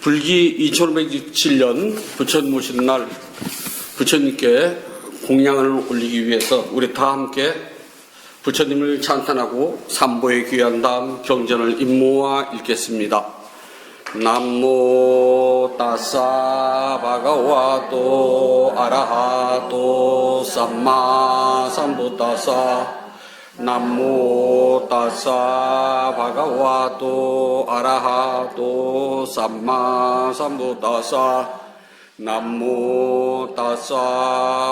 불기 2567년 부처님 모시는 날 부처님께 공양을 올리기 위해서 우리 다 함께 부처님을 찬탄하고 삼보에 귀한 다음 경전을 임모아 읽겠습니다. 남모 따사 바가와도 아라하도 삼마 삼부따사 남모 따사 바가와도 아라하도 삼마 삼부따사 남모 따사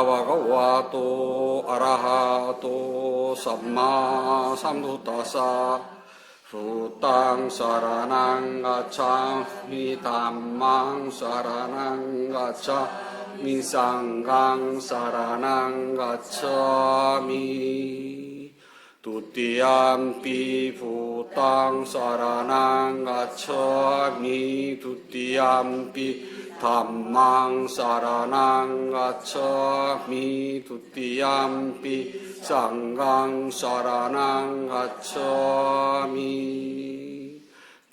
바가와도 아라하도 삼마 삼부따사 수땅 사라낭 가차 미담망 사라낭 가차 미상강 사라낭 가차미 두띠암피 부땅 사라낭 가차미 두띠암피 담망 사라낭 가차미 두띠암피 상강 사라낭 가차미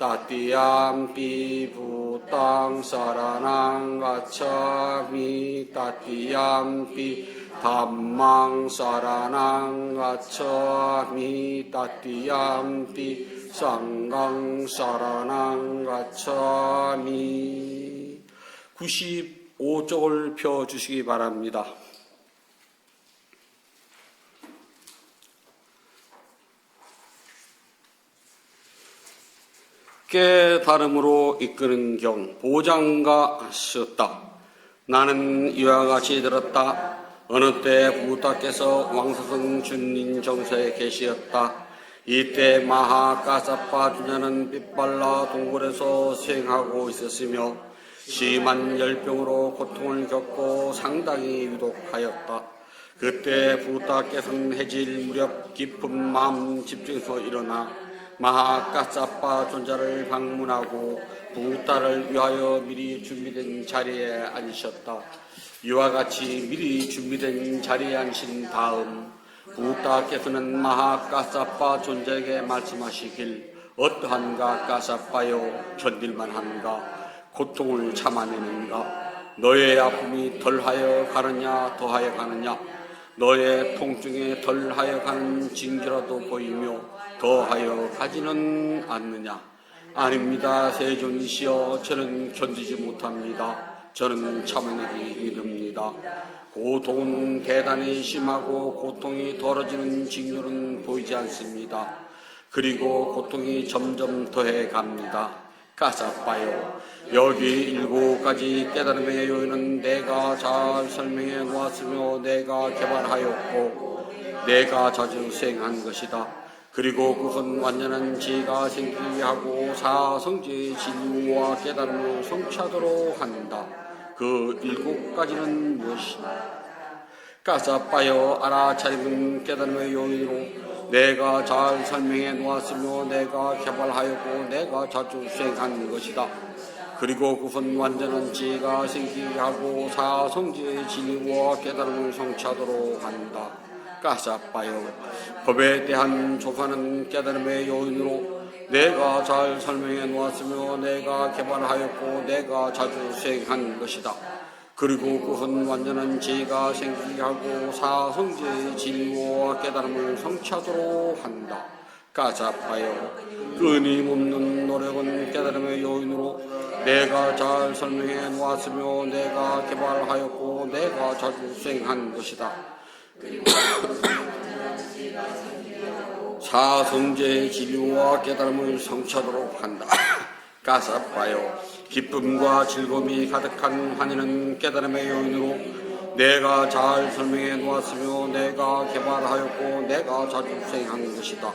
따띠암피 부땅 사라낭 가차미 따띠암피 담망 사라낭 가차미 따띠암피 상강 사라낭 가차미 95쪽을 펴주시기 바랍니다. 깨달음으로 이끄는 경 보장가 쓰었다. 나는 이와 같이 들었다. 어느 때 부타께서 왕사성 준린 정서에 계시었다. 이때 마하가사파 주자는 빛발라 동굴에서 수행하고 있었으며 심한 열병으로 고통을 겪고 상당히 유독하였다. 그때 부타께서는 해질 무렵 깊은 마음 집중해서 일어나 마하가사파 존자를 방문하고 부타를 위하여 미리 준비된 자리에 앉으셨다. 이와 같이 미리 준비된 자리에 앉으신 다음 부타께서는 마하가사파 존자에게 말씀하시길 어떠한가 가사파여 견딜만한가 고통을 참아내는가 너의 아픔이 덜하여 가느냐 더하여 가느냐 너의 통증에 덜하여 가는 징조라도 보이며 더하여 가지는 않느냐. 아닙니다. 세존이시여 저는 견디지 못합니다. 저는 참아내기 힘듭니다. 고통은 대단히 심하고 고통이 덜어지는 징조는 보이지 않습니다. 그리고 고통이 점점 더해 갑니다. 가사파요. 여기 7가지 깨달음의 요인은 내가 잘 설명해 놓았으며 내가 개발하였고 내가 자주 수행한 것이다. 그리고 그것은 완전한 지혜가 생기게 하고 사성지의 진리와 깨달음을 성취하도록 한다. 그 7가지는 무엇이냐? 가사파여 알아차림은 깨달음의 요인으로 내가 잘 설명해 놓았으며 내가 개발하였고 내가 자주 수행한 것이다. 그리고 그것은 완전한 지혜가 생기게 하고 사성지의 진리와 깨달음을 성취하도록 한다. 가사파여 법에 대한 조사는 깨달음의 요인으로 내가 잘 설명해 놓았으며 내가 개발하였고 내가 자주 수행한 것이다. 그리고 그것은 완전한 지혜가 생기게 하고 사성지의 진리와 깨달음을 성취하도록 한다. 가사파여 끊임없는 노력은 깨달음의 요인으로 내가 잘 설명해 놓았으며 내가 개발하였고 내가 자주 수행한 것이다. 사성지의 진리와 깨달음을 성취하도록 한다. 가사파여 기쁨과 즐거움이 가득한 환희는 깨달음의 요인으로 내가 잘 설명해 놓았으며 내가 개발하였고 내가 자주 수행한 것이다.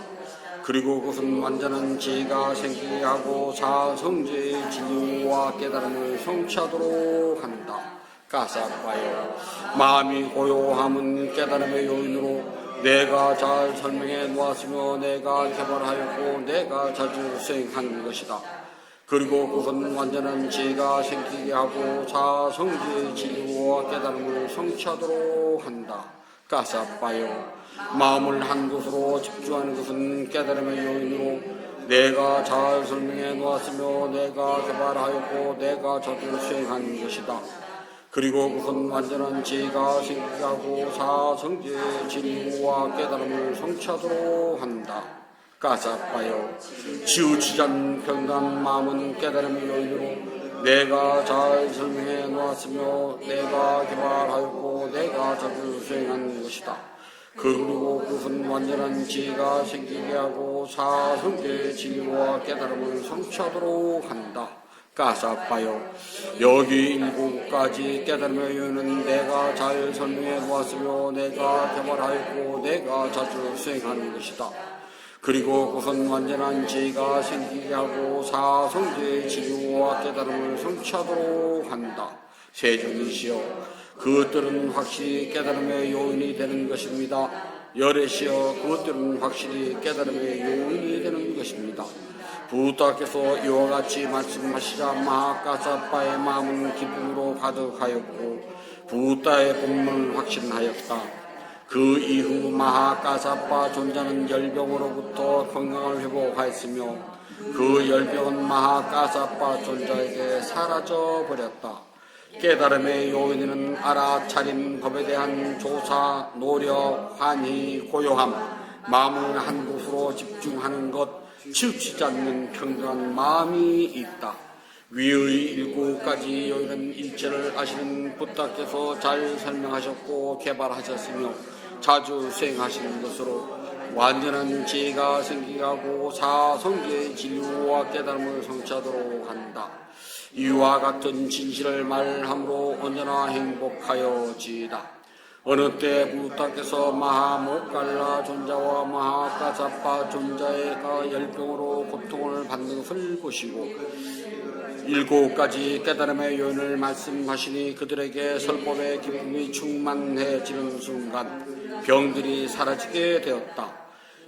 그리고 그것은 완전한 지혜가 생기게 하고 사성지의 진리와 깨달음을 성취하도록 한다. 가사파여 마음이 고요함은 깨달음의 요인으로 내가 잘 설명해 놓았으며 내가 개발하였고 내가 자주 수행한 것이다. 그리고 그것은 완전한 지혜가 생기게 하고 사성지의 진리와 깨달음을 성취하도록 한다. 가사파여 마음을 한 곳으로 집중하는 것은 깨달음의 요인으로 내가 잘 설명해 놓았으며 내가 개발하였고 내가 저도 수행한 것이다. 그리고 그것은 완전한 지혜가 생기하고 사성지의 진리와 깨달음을 성취하도록 한다. 까사빠요. 치우치잔 평간 마음은 깨달음의 요인으로 내가 잘 설명해 놓았으며 내가 개발하였고 내가 저도 수행한 것이다. 그리고 그것은 완전한 지혜가 생기게 하고 사성지의 진리와 깨달음을 성취하도록 한다. 까사빠요. 여기 7가지 깨달음의 요인은 내가 잘 설명해 놓았으며 내가 개발하였고 내가 자주 수행하는 것이다. 그리고 그것은 완전한 지혜가 생기게 하고 사성지의 진리와 깨달음을 성취하도록 한다. 세종이시여, 그것들은 확실히 깨달음의 요인이 되는 것입니다. 열애시여, 그것들은 확실히 깨달음의 요인이 되는 것입니다. 부다께서 이와 같이 말씀하시자 마하가사빠의 마음은 기쁨으로 가득하였고 부다의 본문을 확신하였다. 그 이후 마하가사빠 존자는 열병으로부터 건강을 회복하였으며 그 열병은 마하가사빠 존자에게 사라져 버렸다. 깨달음의 요인은 알아차린 법에 대한 조사, 노력, 환희, 고요함, 마음을 한 곳으로 집중하는 것, 치우치지 않는 평등한 마음이 있다. 위의 7가지 요인은 일체를 아시는 부다께서 잘 설명하셨고 개발하셨으며 자주 수행하시는 것으로 완전한 지혜가 생기게 하고 사성지의 진리와 깨달음을 성취하도록 한다. 이와 같은 진실을 말함으로 언제나 행복하여지이다. 어느 때 부다께서 마하모갈라 존자와 마하가사빠 존자가 열병으로 고통을 받는 것을 보시고 7가지 깨달음의 요인을 말씀하시니 그들에게 설법의 기쁨이 충만해지는 순간 병들이 사라지게 되었다.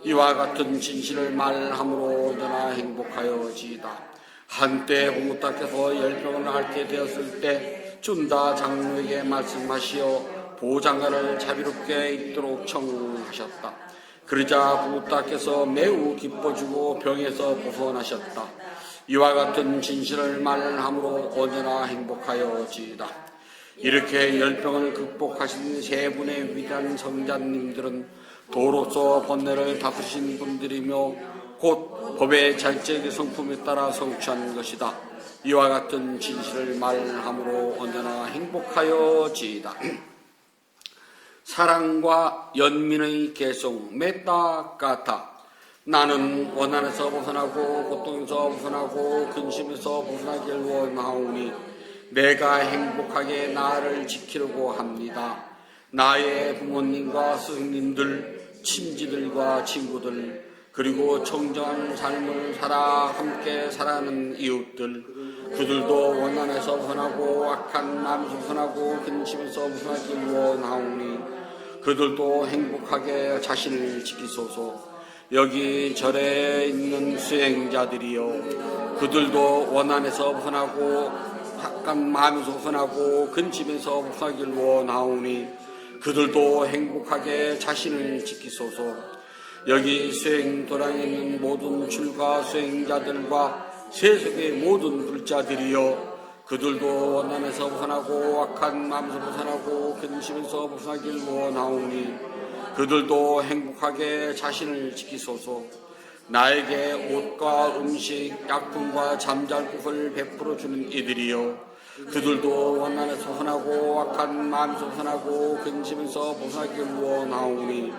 이와 같은 진실을 말함으로 언제나 행복하여지이다. 한때 부다께서 열병을 앓게 되었을 때 쭌다 장로에게 말씀하시어 보장관을 자비롭게 입도록 청하셨다. 그러자 부다께서 매우 기뻐주고 병에서 벗어나셨다. 이와 같은 진실을 말함으로 언제나 행복하여지이다. 이렇게 열병을 극복하신 세 분의 위대한 성자님들은 도로서 번뇌를 다스리신 분들이며 곧 법의 자율적인 성품에 따라 성취한 것이다. 이와 같은 진실을 말함으로 언제나 행복하여지이다. 사랑과 연민의 계속 메타가타. 나는 원한에서 벗어나고 고통에서 벗어나고 근심에서 벗어나길 원하오니 내가 행복하게 나를 지키려고 합니다. 나의 부모님과 스승님들, 친지들과 친구들, 그리고 청정한 삶을 살아 함께 살아가는 이웃들, 그들도 원한에서 벗어나고 악한 마음에서 벗어나고 근심에서 벗어나길 원하오니 그들도 행복하게 자신을 지키소서. 여기 절에 있는 수행자들이여, 그들도 원한에서 벗어나고 악한 마음에서 벗어나고 근심에서 벗어나길 원하오니 그들도 행복하게 자신을 지키소서. 여기 수행도량에 있는 모든 출가 수행자들과 세속의 모든 불자들이여, 그들도 원한에서 벗어나고 악한 마음에서 벗어나고 근심에서 벗어나길 원하오니 그들도 행복하게 자신을 지키소서. 나에게 옷과 음식, 약품과 잠잘 곳을 베풀어 주는 이들이여, 그들도 원한에서 벗어나고 악한 마음에서 벗어나고 근심에서 벗어나길 원하오니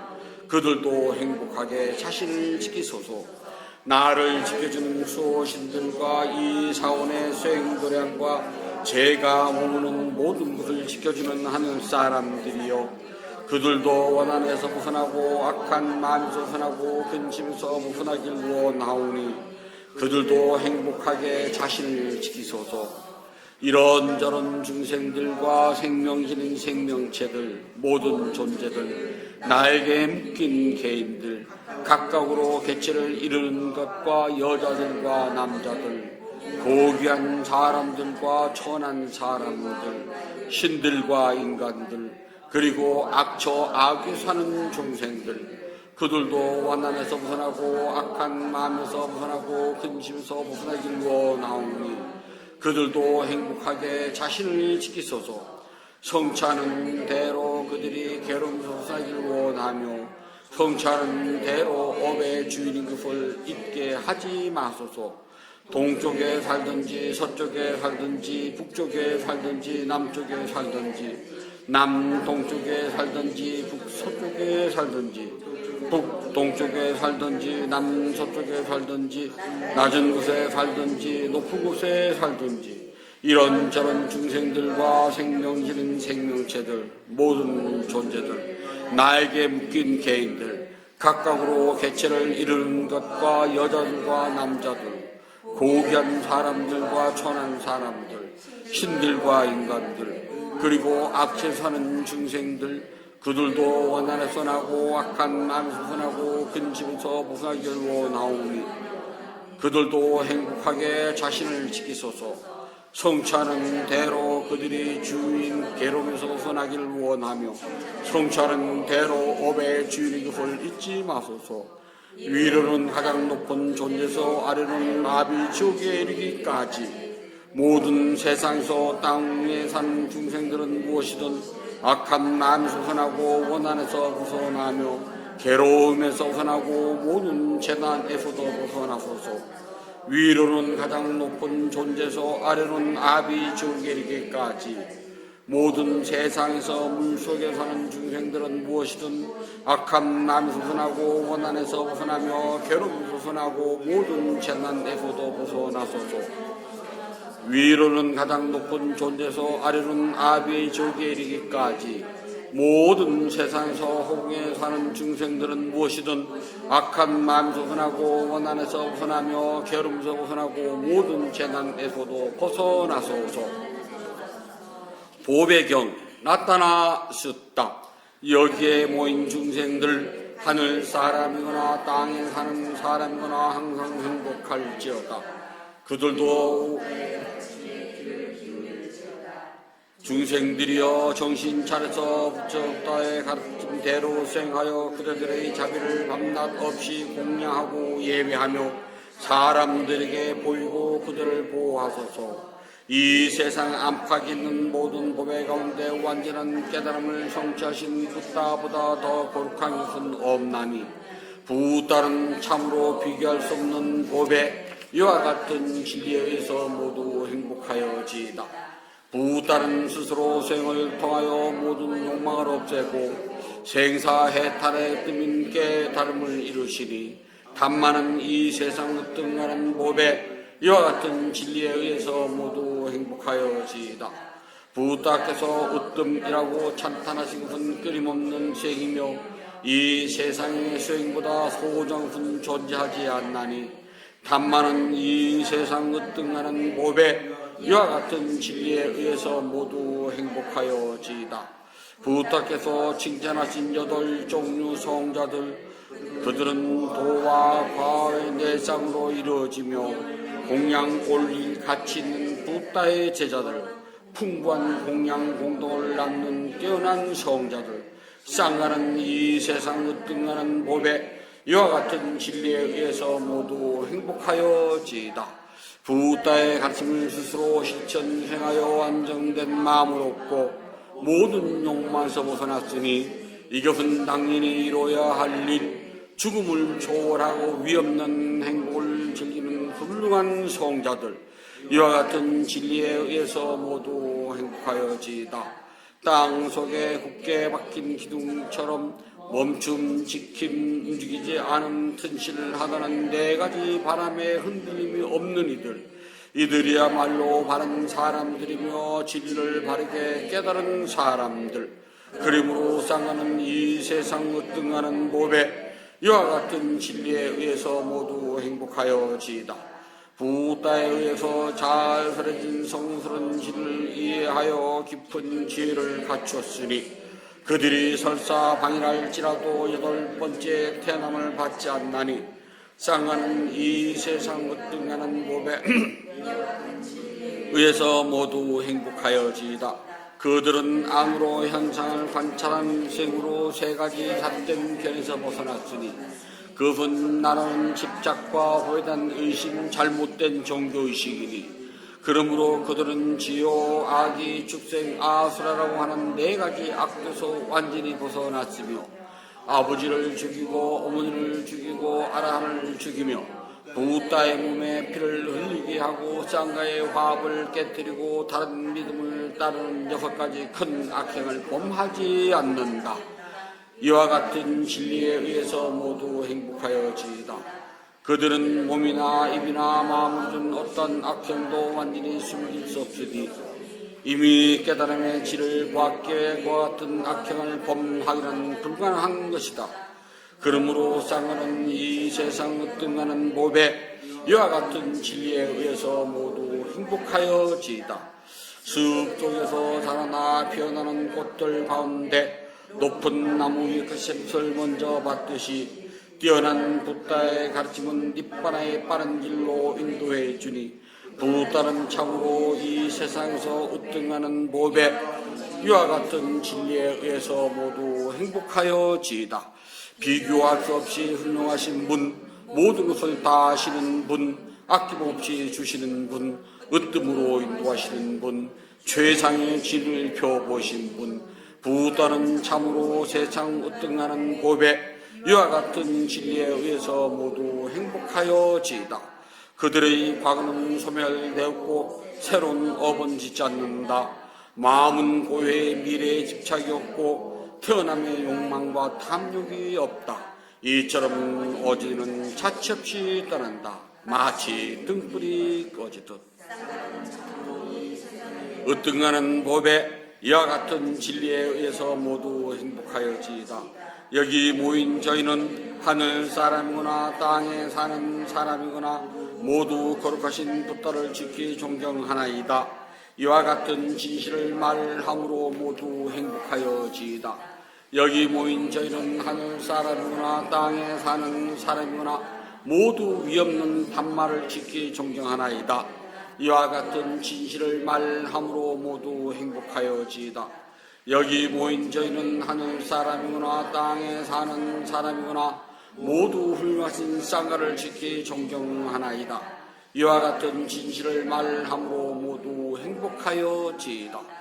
그들도 행복하게 자신을 지키소서. 나를 지켜주는 수호신들과 이 사원의 수행도량과 제가 머무는 모든 것을 지켜주는 하늘 사람들이여, 그들도 원한에서 벗어나고 악한 마음에서 벗어나고 근심에서 벗어나길 원하오니 그들도 행복하게 자신을 지키소서. 이런저런 중생들과 생명지닌 생명체들, 모든 존재들, 나에게 묶인 개인들, 각각으로 개체를 이루는 것과 여자들과 남자들, 고귀한 사람들과 천한 사람들, 신들과 인간들, 그리고 악처 악이 사는 중생들, 그들도 완난에서 벗어나고 악한 마음에서 벗어나고 근심에서 벗어나길 원하오니 그들도 행복하게 자신을 지키소서. 성취하는 대로 그들이 괴로움에서 벗어나길 원하며 성취하는 대로 업의 주인인 것을 잊게 하지 마소서. 동쪽에 살든지 서쪽에 살든지 북쪽에 살든지 남쪽에 살든지 남동쪽에 살든지 북서쪽에 살든지 북동쪽에 살든지 남서쪽에 살든지 낮은 곳에 살든지 높은 곳에 살든지 이런저런 중생들과 생명지는 생명체들 모든 존재들 나에게 묶인 개인들 각각으로 개체를 이루는 것과 여자들과 남자들 고귀한 사람들과 천한 사람들 신들과 인간들 그리고 악체 사는 중생들 그들도 원한에서 나고 악한 마음에서 나고 근심에서 벗어나기를 원하오니 그들도 행복하게 자신을 지키소서. 성취하는 대로 그들이 주인 괴로움에서 벗어나기를 원하며 성취하는 대로 업의 주인의 것을 잊지 마소서. 위로는 가장 높은 존재에서 아래로는 나비 지옥에 이르기까지 모든 세상에서 땅에 사는 중생들은 무엇이든 악한 마음에서 벗어나고 원한에서 벗어나며 괴로움에서 벗어나고 모든 재난에서도 벗어나소서. 위로는 가장 높은 존재에서 아래로는 아비 지옥에 이르기까지 모든 세상에서 물속에 사는 중생들은 무엇이든 악한 마음에서 벗어나고 원한에서 벗어나며 괴로움에서 벗어나고 모든 재난에서도 벗어나소서. 위로는 가장 높은 존재에서 아래로는 아비의 지옥에 이르기까지 모든 세상에서 허공에 사는 중생들은 무엇이든 악한 마음에서 벗어나고 원한에서 벗어나며 괴로움에서 벗어나고 모든 재난에서도 벗어나소서. 보배경 나타나셨다. 여기에 모인 중생들 하늘 사람이거나 땅에 사는 사람이거나 항상 행복할지어다. 그들도 중생들이여 정신 차려서 부처다의 가르침대로 수행하여 그들의 자비를 밤낮 없이 공양하고 예배하며 사람들에게 보이고 그들을 보호하소서. 이 세상 안팎에 있는 모든 법의 가운데 완전한 깨달음을 성취하신 부다보다 더 거룩한 것은 없나니 부다는 참으로 비교할 수 없는 법에 이와 같은 진리에 의해서 모두 행복하여지이다. 부다는 스스로 생을 통하여 모든 욕망을 없애고 생사해탈의 뜸인 깨달음을 이루시니 단만은 이 세상 으뜸하는 법에 이와 같은 진리에 의해서 모두 행복하여지이다. 부다께서 으뜸이라고 찬탄하신 것은 끊임없는 수행이며 이 세상의 수행보다 소중한 것은 존재하지 않나니 단만은 이 세상 으뜸하는 법에 이와 같은 진리에 의해서 모두 행복하여지이다. 부다께서 칭찬하신 8종류 성자들 그들은 도와 과의 내상으로 이루어지며 공양 올릴 가치 있는 부다의 제자들 풍부한 공양 공덕을 낳는 뛰어난 성자들 쌍가는 이 세상 으뜸하는 법에 이와 같은 진리에 의해서 모두 행복하여지이다. 부다의 가르침을 스스로 실천 행하여 안정된 마음을 얻고 모든 욕망에서 벗어났으니 이것은 당연히 이루어야 할 일, 죽음을 초월하고 위없는 행복을 즐기는 훌륭한 성자들 이와 같은 진리에 의해서 모두 행복하여지이다. 땅 속에 굳게 박힌 기둥처럼 멈춤, 지킴, 움직이지 않은 튼실을 하다는 4가지 바람에 흔들림이 없는 이들이야말로 바른 사람들이며 진리를 바르게 깨달은 사람들 그림으로 쌍하는 이 세상 으뜸하는 법에 이와 같은 진리에 의해서 모두 행복하여지이다. 부다에 의해서 잘 설해진 성스러운 진리를 이해하여 깊은 지혜를 갖추었으니 그들이 설사 방일할지라도 8번째 태어남을 받지 않나니 쌍하는 이 세상 으뜸하는 법에 의해서 모두 행복하여지이다. 그들은 암으로 현상을 관찰한 생으로 세 가지 잣된 견에서 벗어났으니 그것은 나라는 집착과 호의단 의심 잘못된 종교의식이니 그러므로 그들은 지요 악이 축생 아수라라고 하는 네 가지 악도서 완전히 벗어났으며 아버지를 죽이고 어머니를 죽이고 아라함을 죽이며 부따의 몸에 피를 흘리게 하고 쌍가의 화합을 깨뜨리고 다른 믿음을 따르는 6가지 큰 악행을 범하지 않는다. 이와 같은 진리에 의해서 모두 행복하여지이다. 그들은 몸이나 입이나 마음으로 준 어떤 악행도 완전히 숨길 수 없으니 이미 깨달음의 질을 보았기에 그와 같은 악행을 범하기는 불가능한 것이다. 그러므로 쌍가는 이 세상 으뜸하는 법에 이와 같은 진리에 의해서 모두 행복하여지이다. 숲 속에서 자라나 피어나는 꽃들 가운데 높은 나무 위 끝을 먼저 봤듯이 뛰어난 부다의 가르침은 잎바나의 빠른 길로 인도해 주니 부다는 참으로 이 세상에서 으뜸하는 법에 이와 같은 진리에 의해서 모두 행복하여지이다. 비교할 수 없이 훌륭하신 분, 모든 것을 다 아시는 분, 아낌없이 주시는 분, 으뜸으로 인도하시는 분, 최상의 길을 펴보신 분, 부다는 참으로 세상 으뜸하는 법에 이와 같은 진리에 의해서 모두 행복하여지이다. 그들의 과거는 소멸되었고 새로운 업은 짓지 않는다. 마음은 고해의 미래에 집착이 없고 태어남의 욕망과 탐욕이 없다. 이처럼 어제는 자취 없이 떠난다. 마치 등불이 꺼지듯. 으뜸하는 법에 이와 같은 진리에 의해서 모두 행복하여지이다. 여기 모인 저희는 하늘 사람이거나 땅에 사는 사람이거나 모두 거룩하신 부다를 지키 존경하나이다. 이와 같은 진실을 말함으로 모두 행복하여지이다. 여기 모인 저희는 하늘 사람이거나 땅에 사는 사람이거나 모두 위없는 반말을 지키 존경하나이다. 이와 같은 진실을 말함으로 모두 행복하여지이다. 여기 모인 저희는 하늘 사람이거나 땅에 사는 사람이거나 모두 훌륭하신 쌍가를 지키 존경하나이다. 이와 같은 진실을 말함으로 모두 행복하여지이다.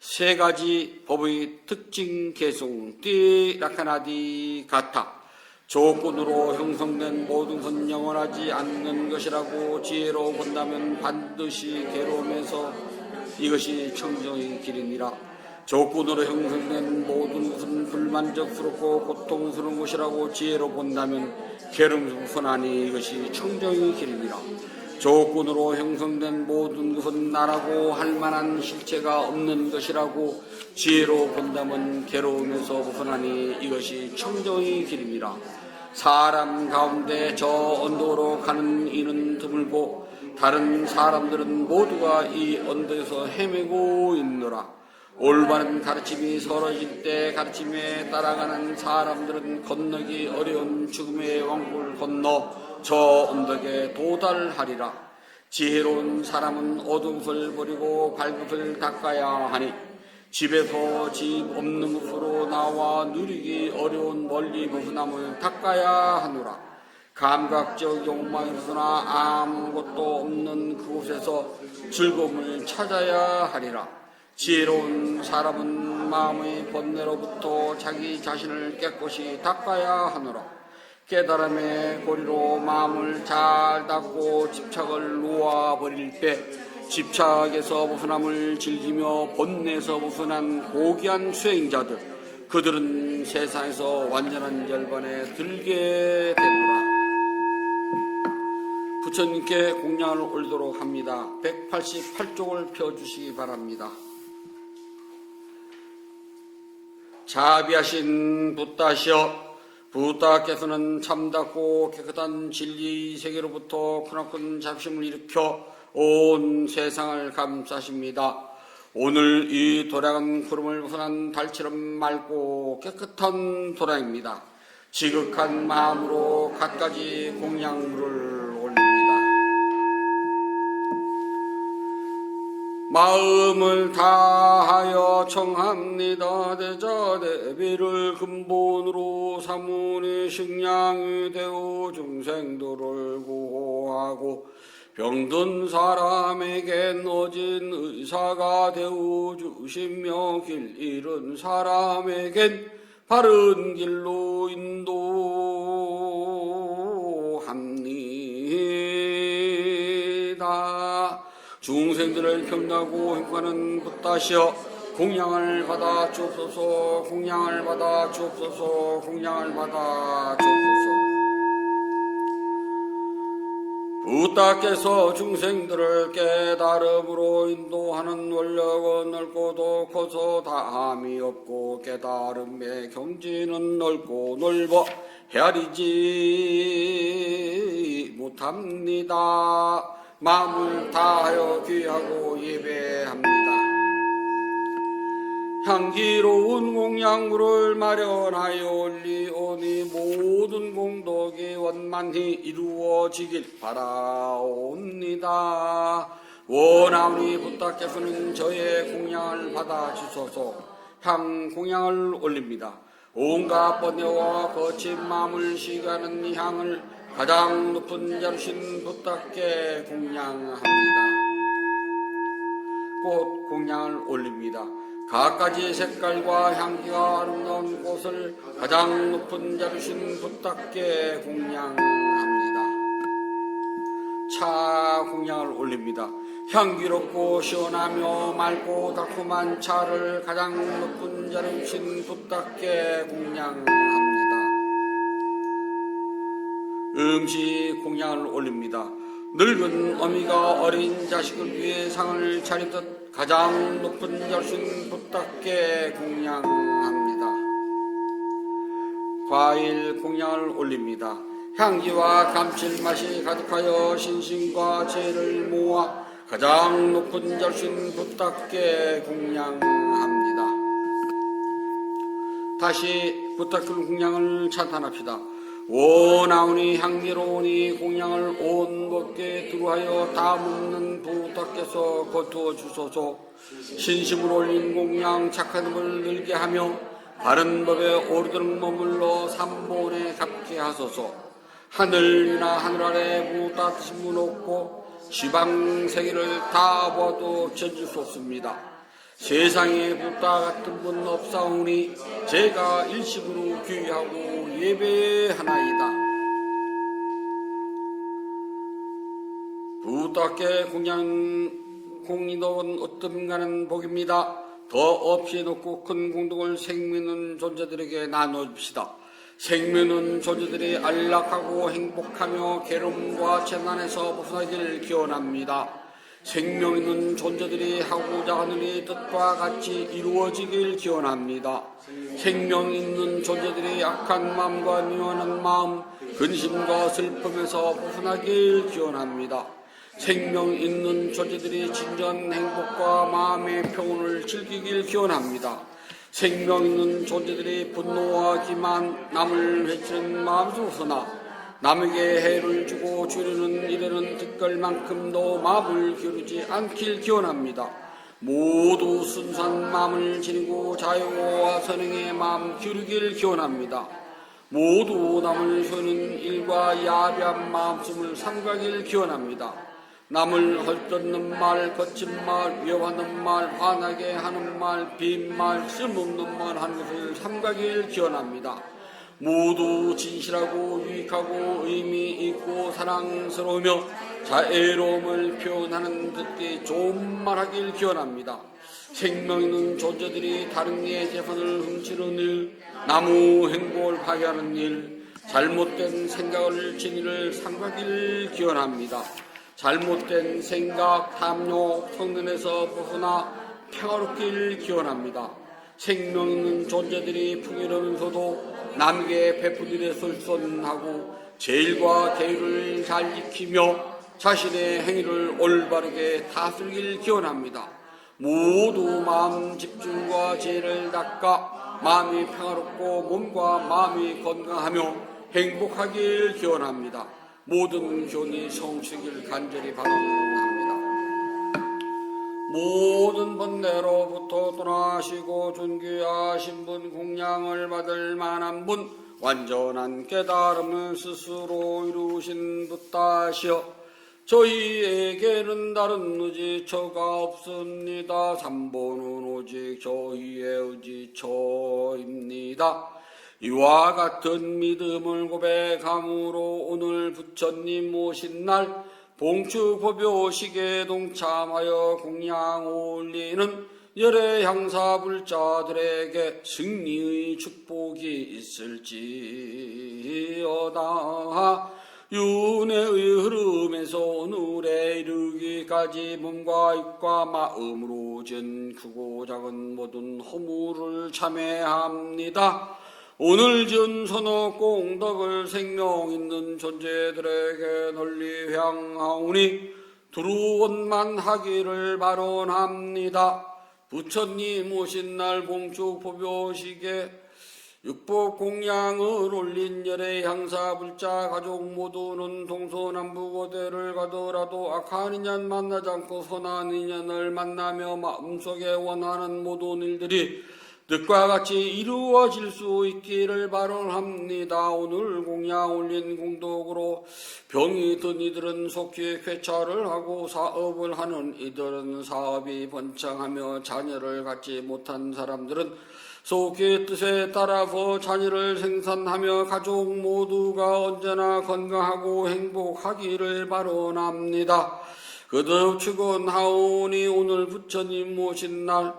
세 가지 법의 특징 개송 띠라카나디 같아 조건으로 형성된 모든 것은 영원하지 않는 것이라고 지혜로 본다면 반드시 괴로움에서 이것이 청정의 길이니라. 조건으로 형성된 모든 것은 불만족스럽고 고통스러운 것이라고 지혜로 본다면 괴로움선하니 이것이 청정의 길이니라. 조건으로 형성된 모든 것은 나라고 할 만한 실체가 없는 것이라고 지혜로 본다면 괴로움에서 벗어나니 이것이 청정의 길이니라. 사람 가운데 저 언덕으로 가는 이는 드물고 다른 사람들은 모두가 이 언덕에서 헤매고 있노라. 올바른 가르침이 서러질 때 가르침에 따라가는 사람들은 건너기 어려운 죽음의 왕국을 건너 저 언덕에 도달하리라. 지혜로운 사람은 어두운 것을 버리고 밝은 것을 닦아야 하니 집에서 집 없는 곳으로 나와 누리기 어려운 멀리 벗어남을 닦아야 하노라. 감각적 욕망에서나 아무것도 없는 그곳에서 즐거움을 찾아야 하리라. 지혜로운 사람은 마음의 번뇌로부터 자기 자신을 깨끗이 닦아야 하노라. 깨달음의 고리로 마음을 잘 닦고 집착을 놓아버릴 때 집착에서 벗어남을 즐기며 번뇌에서 벗어난 고귀한 수행자들, 그들은 세상에서 완전한 열반에 들게 되노라. 부처님께 공양을 올리도록 합니다. 188쪽을 펴주시기 바랍니다. 자비하신 부다시여, 부다께서는 참답고 깨끗한 진리 세계로부터 크나큰 잡심을 일으켜 온 세상을 감싸십니다. 오늘 이 도량은 구름을 벗어난 달처럼 맑고 깨끗한 도량입니다. 지극한 마음으로 갖가지 공양물을 올립니다. 마음을 다하여 청합니다. 대자대비를 근본으로 삼으니 식량이 되어 중생들을 구호하고 병든 사람에겐 어진 의사가 되어 주시며 길 잃은 사람에겐 바른 길로 인도합니다. 중생들을 경나고 행복하는 붓다시여 공양을 받아 주옵소서. 공양을 받아 주옵소서. 공양을 받아 주옵소서. 붓다께서 중생들을 깨달음으로 인도하는 원력은 넓고도 커서 다함이 없고 깨달음의 경지는 넓고 넓어 헤아리지 못합니다. 마음을 다하여 귀하고 예배합니다. 향기로운 공양물을 마련하여 올리오니 모든 공덕이 원만히 이루어지길 바라옵니다. 원하오니 붓다께서는 저의 공양을 받아 주소서. 향 공양을 올립니다. 온갖 번뇌와 거친 마음을 시가는 이 향을 가장 높은 자루신 붓다께 공양합니다. 꽃 공양을 올립니다. 갖가지 색깔과 향기가 아름다운 꽃을 가장 높은 자루신 붓다께 공양합니다. 차 공양을 올립니다. 향기롭고 시원하며 맑고 달콤한 차를 가장 높은 자루신 붓다께 공양합니다. 음식 공양을 올립니다. 늙은 어미가 어린 자식을 위해 상을 차리듯 가장 높은 자루신 붓다께 공양합니다. 과일 공양을 올립니다. 향기와 감칠맛이 가득하여 신심과 지혜를 모아 가장 높은 자루신 붓다께 공양합니다. 다시 붓다께 공양을 찬탄합시다. 원하오니 향기로우니 공양을 온 법께 두루하여 다 먹는 붓다께서 거두어 주소서. 신심으로 올린 공양 착한 힘을 늘게 하며 바른 법에 오르도록 머물러 삼본에 갚게 하소서. 하늘 위나 하늘 아래 무다신 문 없고 지방 세계를 다 보아도 견줄 수 없습니다. 세상에 붓다 같은 분 없사오니 제가 일심으로 귀하고 예배하나이다. 붓다께 공인덕은 어떤가는 복입니다. 더 없이 높고 큰 공덕을 생명은 존재들에게 나눠줍시다. 생명은 존재들이 안락하고 행복하며 괴로움과 재난에서 벗어나길 기원합니다. 생명 있는 존재들이 하고자 하는 이 뜻과 같이 이루어지길 기원합니다. 생명 있는 존재들이 악한 마음과 미워하는 마음, 근심과 슬픔에서 벗어나길 기원합니다. 생명 있는 존재들이 진정한 행복과 마음의 평온을 즐기길 기원합니다. 생명 있는 존재들이 분노와 기만, 남을 해치는 마음으로서나 남에게 해를 주고 주려는 일에는 득걸만큼도 마음을 기울이지 않길 기원합니다. 모두 순수한 마음을 지니고 자유와 선행의 마음 기울이길 기원합니다. 모두 남을 효는 일과 야비한 마음씀을 삼가길 기원합니다. 남을 헐뜯는 말, 거친 말, 위협하는 말, 화나게 하는 말, 빈말, 쓸모없는 말 하는 것을 삼가길 기원합니다. 모두 진실하고 유익하고 의미 있고 사랑스러우며 자애로움을 표현하는 뜻이 좋은 말하길 기원합니다. 생명 있는 존재들이 다른 이의 재산을 훔치는 일, 나무 행복을 파괴하는 일, 잘못된 생각을 진리를 삼가길 기원합니다. 잘못된 생각, 탐욕, 성능에서 벗어나 평화롭길 기원합니다. 생명 있는 존재들이 풍요로우면서도 남에게 베푸기에 솔선하고 제일과 계율을 잘 지키며 자신의 행위를 올바르게 다스리길 기원합니다. 모두 마음 집중과 지혜를 닦아 마음이 평화롭고 몸과 마음이 건강하며 행복하길 기원합니다. 모든 교훈이 성취되길 간절히 바랍니다. 모든 번뇌로부터 떠나시고 존귀하신 분, 공양을 받을 만한 분, 완전한 깨달음을 스스로 이루신 붓다시여 저희에게는 다른 의지처가 없습니다. 삼보는 오직 저희의 의지처입니다. 이와 같은 믿음을 고백함으로 오늘 부처님 오신 날 봉축법요식에 동참하여 공양 올리는 열의 향사불자들에게 승리의 축복이 있을지어다. 윤회의 흐름에서 오늘에 이르기까지 몸과 입과 마음으로 지은 크고 작은 모든 허물을 참회합니다. 오늘 지은 선업 공덕을 생명 있는 존재들에게 널리 향하오니 두루원만 하기를 발언합니다. 부처님 오신 날 봉축법요식에 육복 공양을 올린 열의 향사불자 가족 모두는 동서남북어디를 가더라도 악한 인연 만나지 않고 선한 인연을 만나며 마음속에 원하는 모든 일들이 뜻과 같이 이루어질 수 있기를 발언합니다. 오늘 공양 올린 공덕으로 병이 든 이들은 속히 쾌차를 하고 사업을 하는 이들은 사업이 번창하며 자녀를 갖지 못한 사람들은 속히 뜻에 따라서 자녀를 생산하며 가족 모두가 언제나 건강하고 행복하기를 발언합니다. 거듭 축원하오니 오늘 부처님 오신 날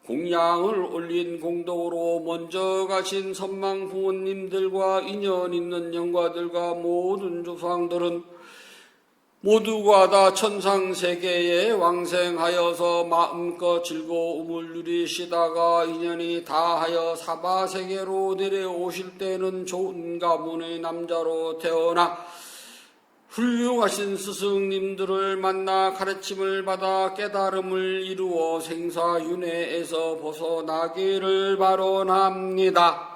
공양을 올린 공덕으로 먼저 가신 선망 부모님들과 인연 있는 영가들과 모든 조상들은 모두가 다 천상세계에 왕생하여서 마음껏 즐거움을 누리시다가 인연이 다하여 사바세계로 내려오실 때는 좋은 가문의 남자로 태어나 훌륭하신 스승님들을 만나 가르침을 받아 깨달음을 이루어 생사윤회에서 벗어나기를 발언합니다.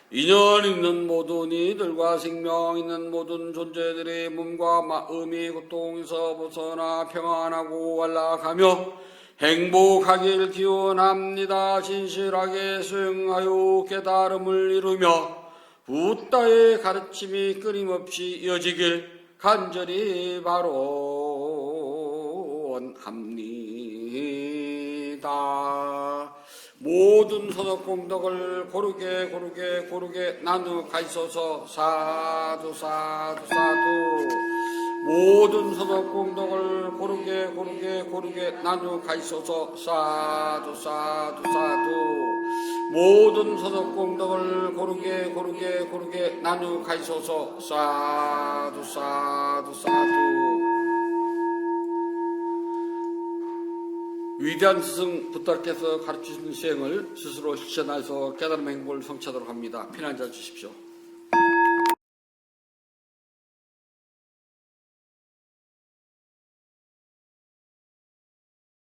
인연 있는 모든 이들과 생명 있는 모든 존재들의 몸과 마음이 고통에서 벗어나 평안하고 완락하며 행복하길 기원합니다. 진실하게 수행하여 깨달음을 이루며 붓다의 가르침이 끊임없이 이어지길 간절히 발언합니다. 모든 선업공덕을 고르게 나누 가있어서 사두 사두 사두. 모든 선업공덕을 고르게 나누 가있어서 사두 사두 사두. 모든 선업공덕을 고르게 나누 가있어서 사두 사두 사두. 위대한 스승 붓다께서 가르치신 수행을 스스로 실천해서 깨달음 행복을 성취하도록 합니다. 피난자 주십시오.